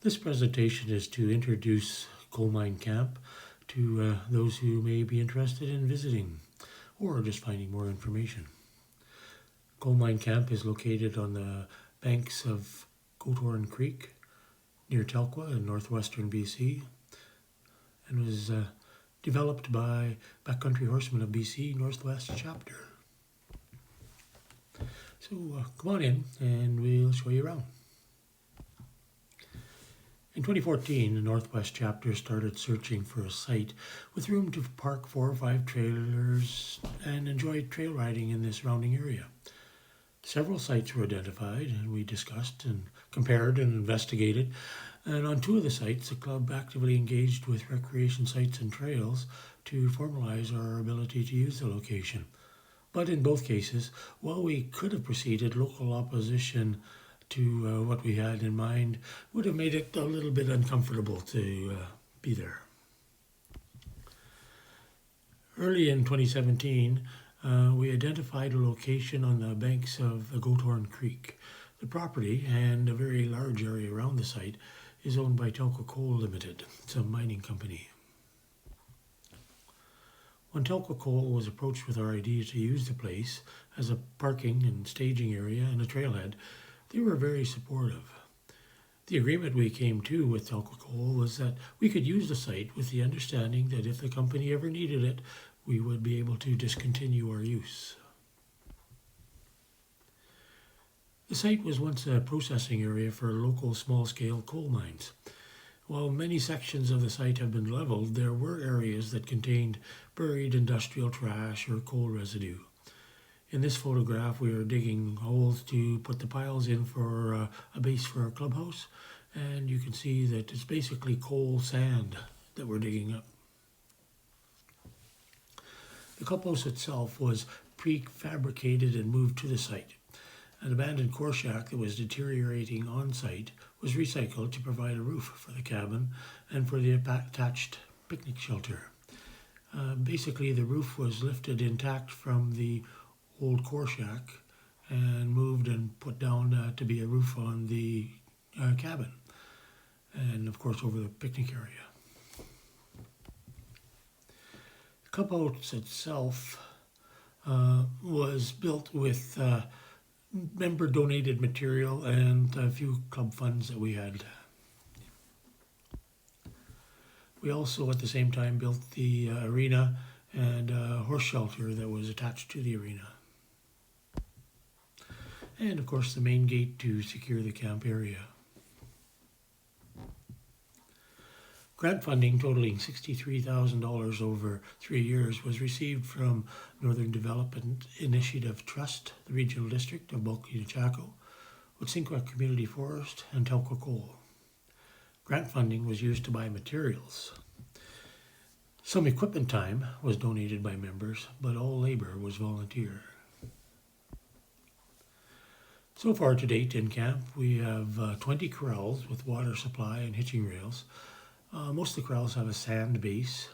This presentation is to introduce Coalmine Camp to those who may be interested in visiting or just finding more information. Coalmine Camp is located on the banks of Goathorn Creek near Telkwa in northwestern BC and was developed by Backcountry Horsemen of BC Northwest Chapter. So come on in and we'll show you around. In 2014, the Northwest Chapter started searching for a site with room to park 4 or 5 trailers and enjoy trail riding in the surrounding area. Several sites were identified and we discussed and compared and investigated. And on 2 of the sites, the club actively engaged with recreation sites and trails to formalize our ability to use the location. But in both cases, while we could have proceeded, local opposition to what we had in mind would have made it a little bit uncomfortable to be there. Early in 2017, we identified a location on the banks of the Goathorn Creek. The property and a very large area around the site is owned by Telkwa Coal Limited. It's a mining company. When Telkwa Coal was approached with our idea to use the place as a parking and staging area and a trailhead, they were very supportive. The agreement we came to with Telkwa Coal was that we could use the site with the understanding that if the company ever needed it, we would be able to discontinue our use. The site was once a processing area for local small-scale coal mines. While many sections of the site have been leveled, there were areas that contained buried industrial trash or coal residue. In this photograph, we are digging holes to put the piles in for a base for our clubhouse, and you can see that it's basically coal sand that we're digging up. The clubhouse itself was prefabricated and moved to the site. An abandoned core shack that was deteriorating on site was recycled to provide a roof for the cabin and for the attached picnic shelter. Basically, the roof was lifted intact from the old core shack and moved and put down to be a roof on the cabin and of course over the picnic area. The clubhouse itself was built with member donated material and a few club funds that we had. We also at the same time built the arena and a horse shelter that was attached to the arena. And of course the main gate to secure the camp area. Grant funding totaling $63,000 over 3 years was received from Northern Development Initiative Trust, the Regional District of Bulkley-Chaco, Wet'suwet'en Community Forest, and Telkwa Coal. Grant funding was used to buy materials. Some equipment time was donated by members, but all labor was volunteer. So far to date in camp, we have 20 corrals with water supply and hitching rails. Most of the corrals have a sand base.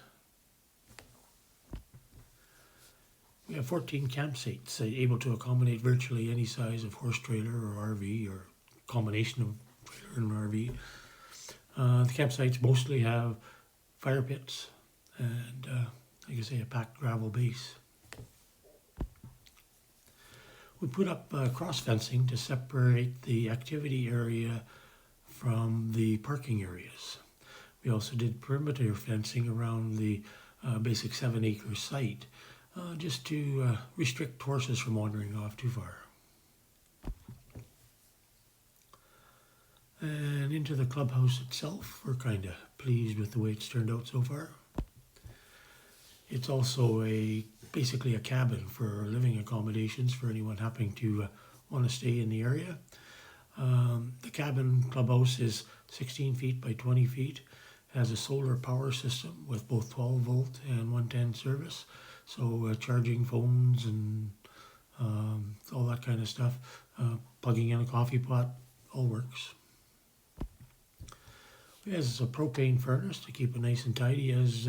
We have 14 campsites able to accommodate virtually any size of horse trailer or RV or combination of trailer and RV. The campsites mostly have fire pits and, like I say, a packed gravel base. We put up cross fencing to separate the activity area from the parking areas. We also did perimeter fencing around the basic 7-acre site just to restrict horses from wandering off too far. And into the clubhouse itself, we're kind of pleased with the way it's turned out so far. It's also basically a cabin for living accommodations for anyone happening to want to stay in the area. The cabin clubhouse is 16 feet by 20 feet, has a solar power system with both 12 volt and 110 service, so charging phones and all that kind of stuff, plugging in a coffee pot, all works. It has a propane furnace to keep it nice and tidy as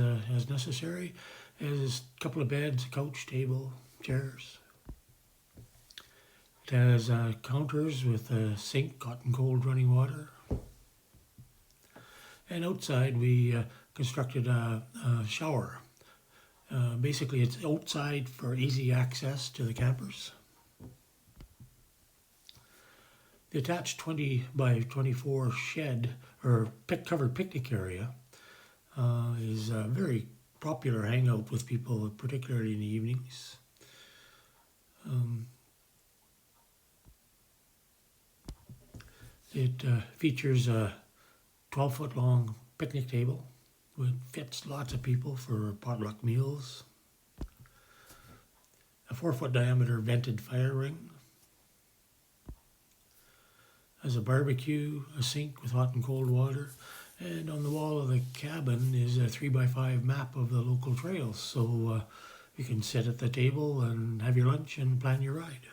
necessary. It has a couple of beds, a couch, table, chairs. It has counters with a sink, hot and cold running water. And outside we constructed a shower. Basically, it's outside for easy access to the campers. The attached 20 by 24 shed or covered picnic area is a very popular hangout with people, particularly in the evenings. It features a 12-foot long picnic table, which fits lots of people for potluck meals. A 4-foot diameter vented fire ring. Has a barbecue, a sink with hot and cold water, and on the wall of the cabin is a 3x5 map of the local trails, so you can sit at the table and have your lunch and plan your ride.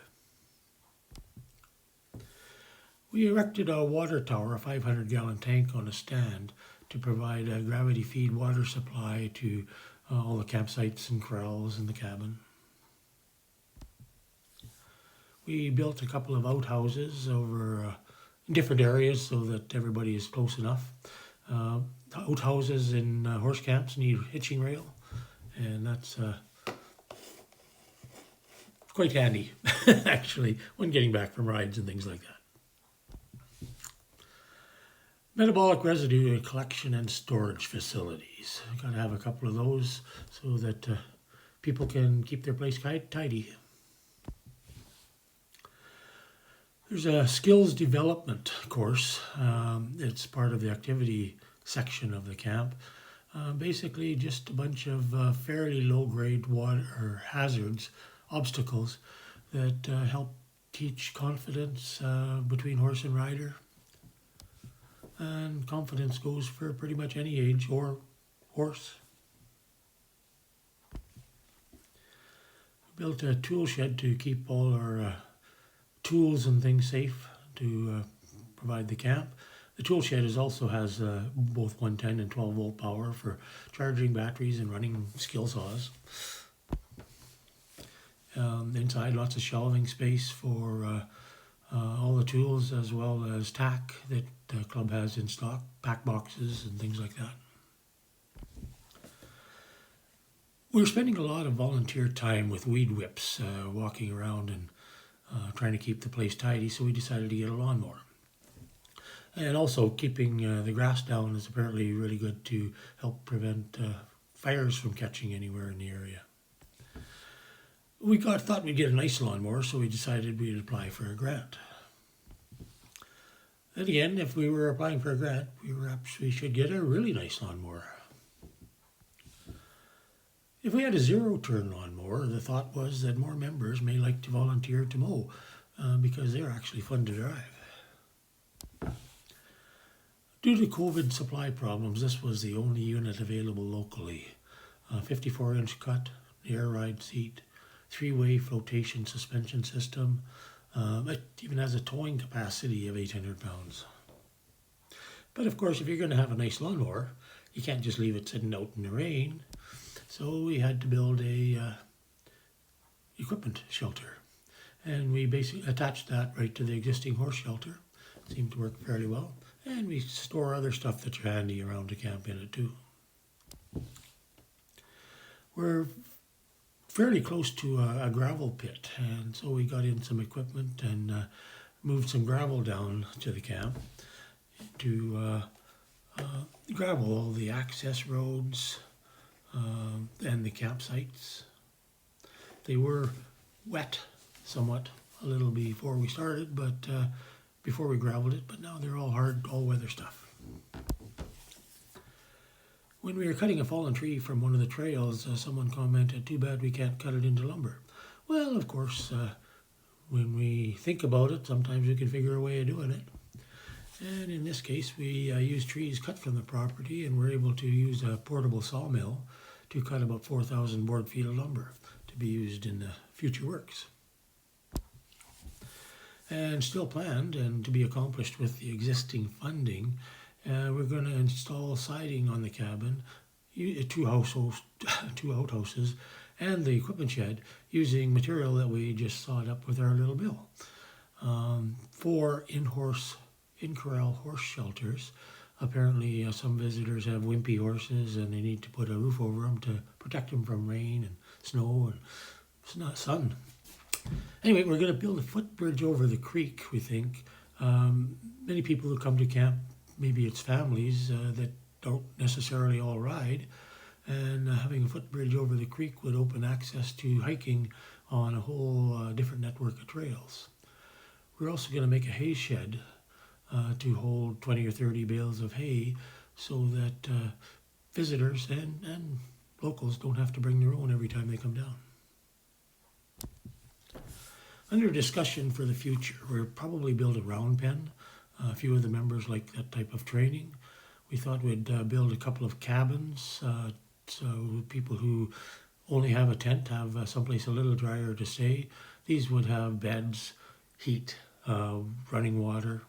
We erected a water tower, a 500-gallon tank on a stand to provide a gravity feed water supply to all the campsites and corrals in the cabin. We built a couple of outhouses over different areas so that everybody is close enough. Outhouses in horse camps need hitching rail, and that's quite handy, actually, when getting back from rides and things like that. Metabolic residue collection and storage facilities. Got to have a couple of those so that people can keep their place tidy. There's a skills development course. It's part of the activity section of the camp. Basically just a bunch of fairly low-grade water hazards, obstacles that help teach confidence between horse and rider. And confidence goes for pretty much any age or horse. We built a tool shed to keep all our tools and things safe to provide the camp. The tool shed also has both 110 and 12 volt power for charging batteries and running skill saws. Inside, lots of shelving space for all the tools, as well as tack that the club has in stock, pack boxes and things like that. We're spending a lot of volunteer time with weed whips, walking around and trying to keep the place tidy, so we decided to get a lawnmower. And also keeping the grass down is apparently really good to help prevent fires from catching anywhere in the area. We thought we'd get a nice lawnmower, so we decided we'd apply for a grant. Then again, if we were applying for a grant, we should get a really nice lawnmower. If we had a zero-turn lawnmower, the thought was that more members may like to volunteer to mow because they're actually fun to drive. Due to COVID supply problems, this was the only unit available locally. 54-inch cut, air ride seat, 3-way flotation suspension system. It even has a towing capacity of 800 pounds. But of course, if you're going to have a nice lawnmower, you can't just leave it sitting out in the rain. So we had to build a equipment shelter. And we basically attached that right to the existing horse shelter. It seemed to work fairly well. And we store other stuff that's handy around the camp in it too. We're fairly close to a gravel pit, and so we got in some equipment and moved some gravel down to the camp to gravel all the access roads and the campsites. They were wet somewhat a little before we started, but before we graveled it, but now they're all hard, all-weather stuff. When we were cutting a fallen tree from one of the trails, someone commented, "Too bad we can't cut it into lumber." Well, of course, when we think about it, sometimes we can figure a way of doing it. And in this case, we used trees cut from the property and were able to use a portable sawmill to cut about 4,000 board feet of lumber to be used in the future works. And still planned and to be accomplished with the existing funding, we're going to install siding on the cabin, two outhouses, and the equipment shed using material that we just sawed up with our little bill. 4 in-corral horse shelters Apparently, some visitors have wimpy horses and they need to put a roof over them to protect them from rain and snow and sun. Anyway, we're going to build a footbridge over the creek, we think. Many people who come to camp, maybe it's families that don't necessarily all ride, and having a footbridge over the creek would open access to hiking on a whole different network of trails. We're also going to make a hay shed to hold 20 or 30 bales of hay so that visitors and locals don't have to bring their own every time they come down. Under discussion for the future, we'll probably build a round pen. A few of the members like that type of training. We thought we'd build a couple of cabins so people who only have a tent have someplace a little drier to stay. These would have beds, heat, running water.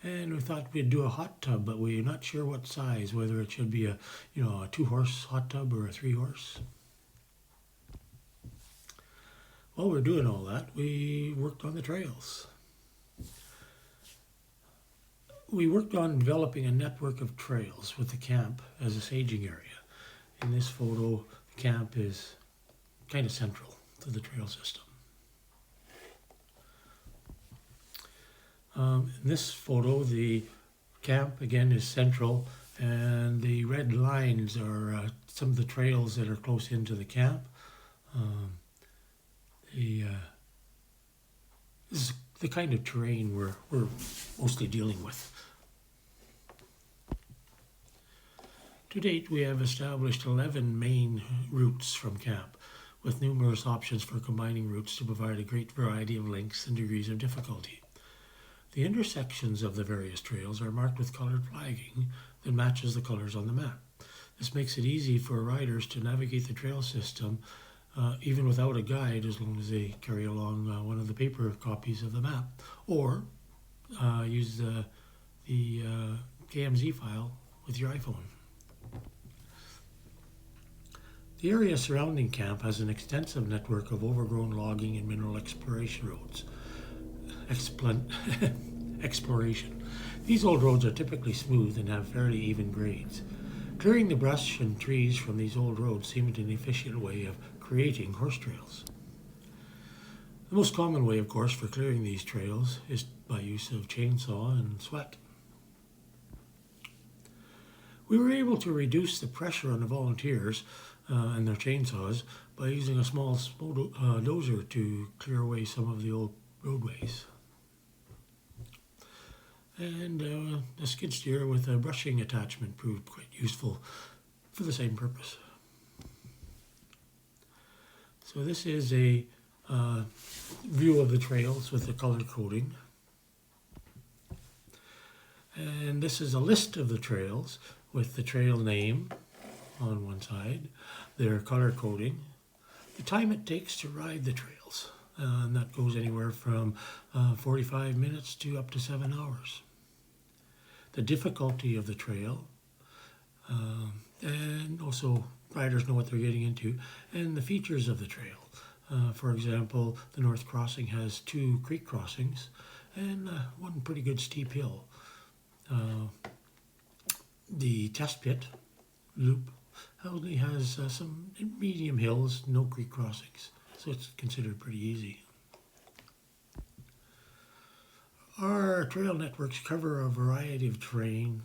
And we thought we'd do a hot tub, but we're not sure what size, whether it should be a 2-horse hot tub or a 3-horse. While we're doing all that, we worked on the trails. We worked on developing a network of trails with the camp as a staging area. In this photo, the camp is kind of central to the trail system. In this photo, the camp again is central, and the red lines are some of the trails that are close into the camp. This is the kind of terrain we're mostly dealing with. To date, we have established 11 main routes from camp, with numerous options for combining routes to provide a great variety of lengths and degrees of difficulty. The intersections of the various trails are marked with colored flagging that matches the colors on the map. This makes it easy for riders to navigate the trail system even without a guide, as long as they carry along one of the paper copies of the map, or use the KMZ file with your iPhone. The area surrounding camp has an extensive network of overgrown logging and mineral exploration roads. Exploration. These old roads are typically smooth and have fairly even grades. Clearing the brush and trees from these old roads seemed an efficient way of creating horse trails. The most common way, of course, for clearing these trails is by use of chainsaw and sweat. We were able to reduce the pressure on the volunteers and their chainsaws by using a small dozer to clear away some of the old roadways. And a skid steer with a brushing attachment proved quite useful for the same purpose. So this is a view of the trails with the color coding. And this is a list of the trails with the trail name on one side, their color coding, the time it takes to ride the trails, and that goes anywhere from 45 minutes to up to 7 hours. The difficulty of the trail, and also riders know what they're getting into, and the features of the trail. For example, the North Crossing has 2 creek crossings and one pretty good steep hill. The test pit loop only has some medium hills, no creek crossings, so it's considered pretty easy. Our trail networks cover a variety of terrain,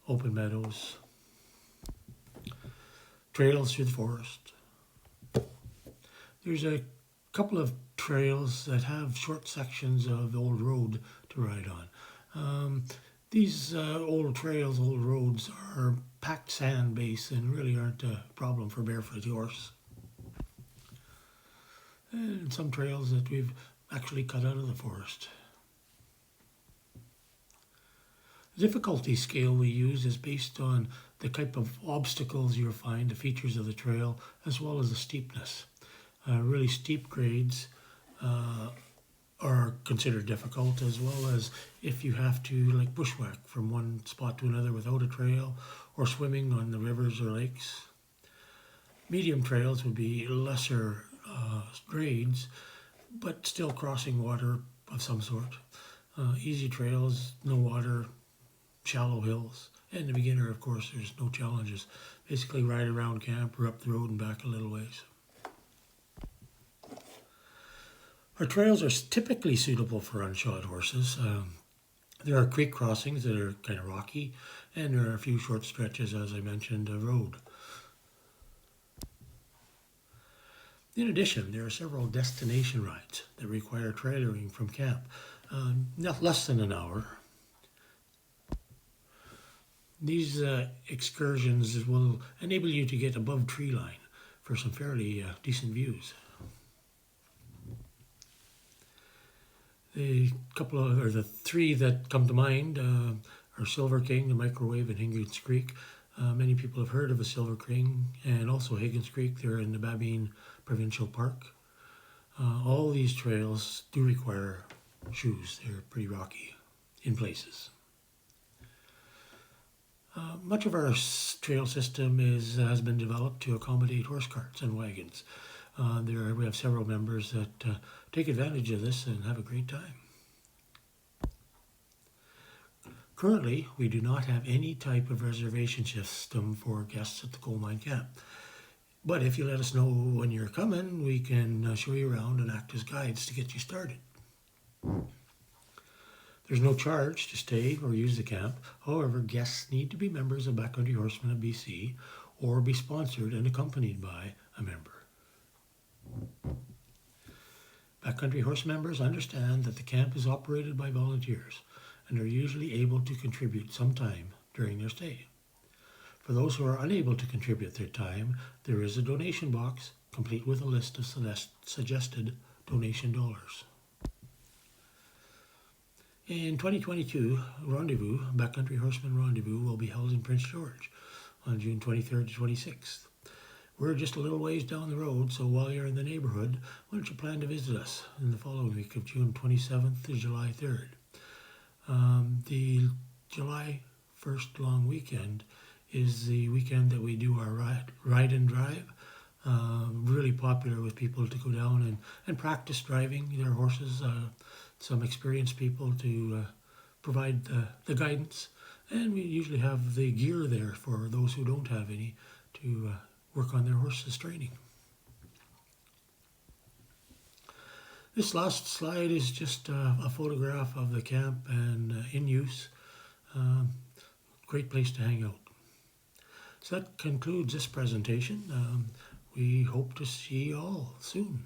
open meadows, trails through the forest. There's a couple of trails that have short sections of old road to ride on. These old trails, old roads are packed sand base and really aren't a problem for barefoot horse. And some trails that we've actually cut out of the forest. The difficulty scale we use is based on the type of obstacles you'll find, the features of the trail, as well as the steepness. Really steep grades are considered difficult, as well as if you have to bushwhack from one spot to another without a trail, or swimming on the rivers or lakes. Medium trails would be lesser grades, but still crossing water of some sort. Easy trails, no water, shallow hills. And the beginner, of course, there's no challenges. Basically ride around camp or up the road and back a little ways. Our trails are typically suitable for unshod horses. There are creek crossings that are kind of rocky, and there are a few short stretches, as I mentioned, of road. In addition, there are several destination rides that require trailering from camp, not less than an hour. These excursions will enable you to get above tree line for some fairly decent views. The three that come to mind are Silver King, the Microwave, and Higgins Creek. Many people have heard of the Silver King and also Higgins Creek. They're in the Babine Provincial Park. All these trails do require shoes. They're pretty rocky in places. Much of our trail system has been developed to accommodate horse carts and wagons. We have several members that take advantage of this and have a great time. Currently, we do not have any type of reservation system for guests at the Coalmine Camp. But if you let us know when you're coming, we can show you around and act as guides to get you started. There's no charge to stay or use the camp. However, guests need to be members of Backcountry Horsemen of BC or be sponsored and accompanied by a member. Backcountry Horse members understand that the camp is operated by volunteers and are usually able to contribute some time during their stay. For those who are unable to contribute their time, there is a donation box complete with a list of suggested donation dollars. In 2022, Backcountry Horseman Rendezvous will be held in Prince George on June 23rd to 26th. We're just a little ways down the road, so while you're in the neighborhood, why don't you plan to visit us in the following week of June 27th to July 3rd. The July 1st long weekend is the weekend that we do our ride and drive. Really popular with people to go down and practice driving their horses. Some experienced people to provide the guidance. And we usually have the gear there for those who don't have any to work on their horses' training. This last slide is just a photograph of the camp and in use. Great place to hang out. So that concludes this presentation. We hope to see you all soon.